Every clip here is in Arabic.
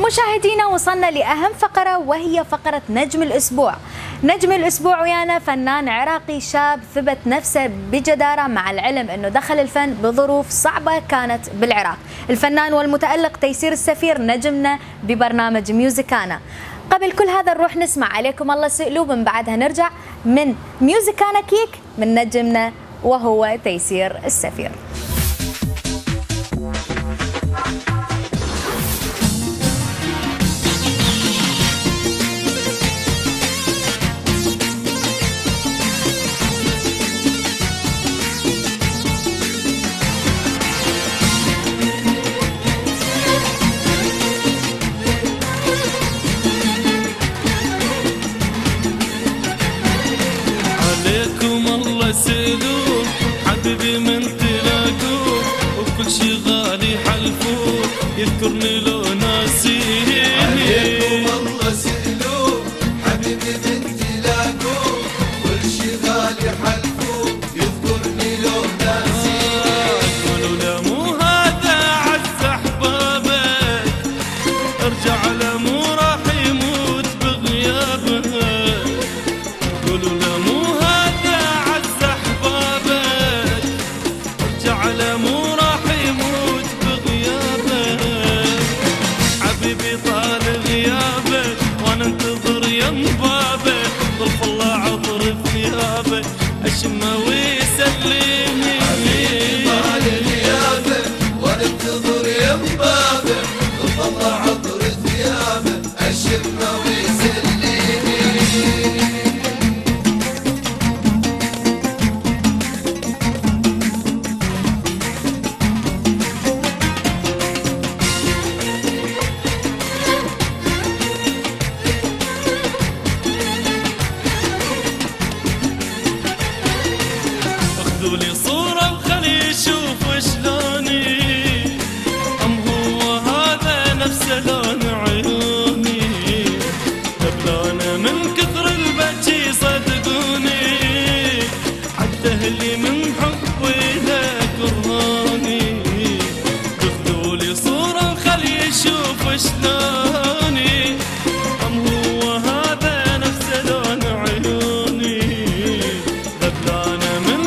مشاهدينا وصلنا لأهم فقرة وهي فقرة نجم الأسبوع. نجم الأسبوع ويانا فنان عراقي شاب ثبت نفسه بجدارة مع العلم أنه دخل الفن بظروف صعبة كانت بالعراق. الفنان والمتألق تيسير السفير نجمنا ببرنامج ميوزيكانا. قبل كل هذا نروح نسمع عليكم الله سئلوا، من بعدها نرجع من ميوزيكانا كيك من نجمنا وهو تيسير السفير. سلوك حبيبي من تلاقوك وكل شي غالي حلفوك يذكرني لو ناسيه. عليكم الله سلوك حبيبي من تلاقوك كل شي غالي حلفوك يذكرني لو ناسيه. قولوا له مو هذا عز احبابك ارجع له مو راح يموت بغيابك. قولوا له مو على مو راح يموت بغيابك. حبيبي طال غيابك وانا انتظر يم بابك. ظرف الله عطر ثيابك اشمه ويسلمني. حبيبي طال غيابك وانا انتظر يم بابك. ظرف الله عطر ثيابك اشمه ويسلمني. لي صورة وخلي يشوف شلوني أم هو هذا نفسه لون عيوني. دبلانة من كثر البكي صدقوني حتى أهلي من حبي له كرهوني. اخذوا لي صورة وخلي يشوف شلوني أم هو هذا نفسه لون عيوني. دبلانة من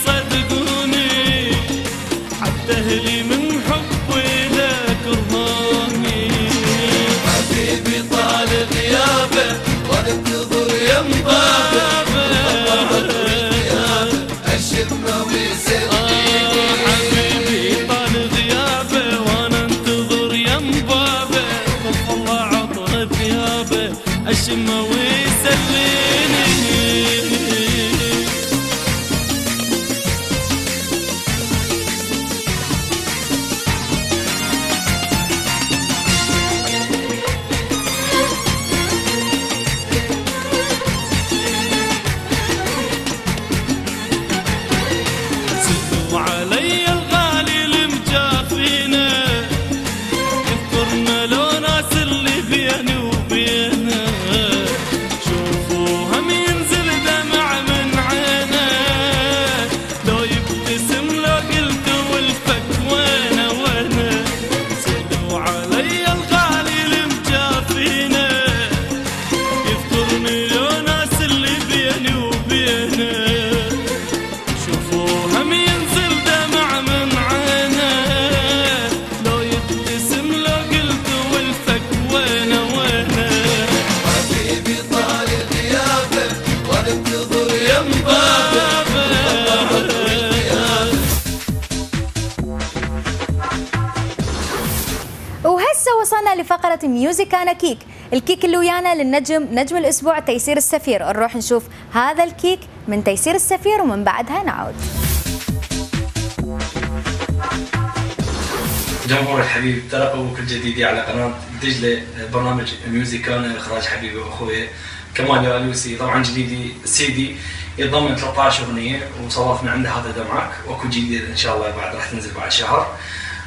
صدقوني حتى أهلي من حبي له كرهوني. حبيبي طال غيابه وانا انتظر يم بابه. اشمه ويسلمني. حبيبي طال غيابه وانا انتظر يم بابه. ظرف الله عطر ثيابه اشمه ويسلمني. وعلي الغالي المجافينا يذكرنا لو ناس اللي بيني وبينه. شوفوا هم ينزل دمع من عينه لو يبتسم لو قلت والفك وينه وينه. سلوا علي الغالي المجافينا يذكرني لو ناس اللي بيني وبينه. شوفوا هم ينزل دمع من عينه لو يبتسم لو قلت والفك وينه وينه. حبيبي طال غيابه وانا انتظر يم بابه. وهسه وصلنا لفقرة ميوزيكانا كيك، الكيك اللي ويانا للنجم نجم الأسبوع تيسير السفير. نروح نشوف هذا الكيك من تيسير السفير ومن بعدها نعود. جمهور الحبيب ترقبوا كل جديدي على قناة دجلة برنامج ميوزيكانا إخراج حبيبي وأخوي كمال اليوسي. طبعا جديدي سيدي يتضمن 13 أغنية وصورنا عنده هذا دمعك واكو جديد إن شاء الله بعد راح تنزل بعد شهر.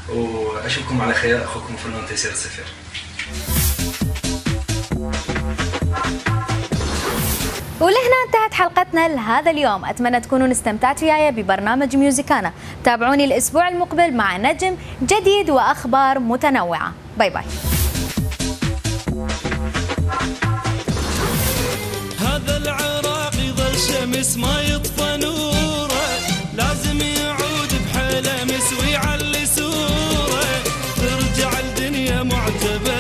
وأشوفكم على خير، أخوكم الفنان تيسير السفير. ولهنا انتهت حلقتنا لهذا اليوم. أتمنى تكونوا استمتعتوا وياي ببرنامج ميوزيكانا. تابعوني الأسبوع المقبل مع نجم جديد وأخبار متنوعة. باي باي. هذا العراقي ظل شمس ما يطفى نوره، لازم يعود بحيله مسوي على سوره، ترجع الدنيا معتبر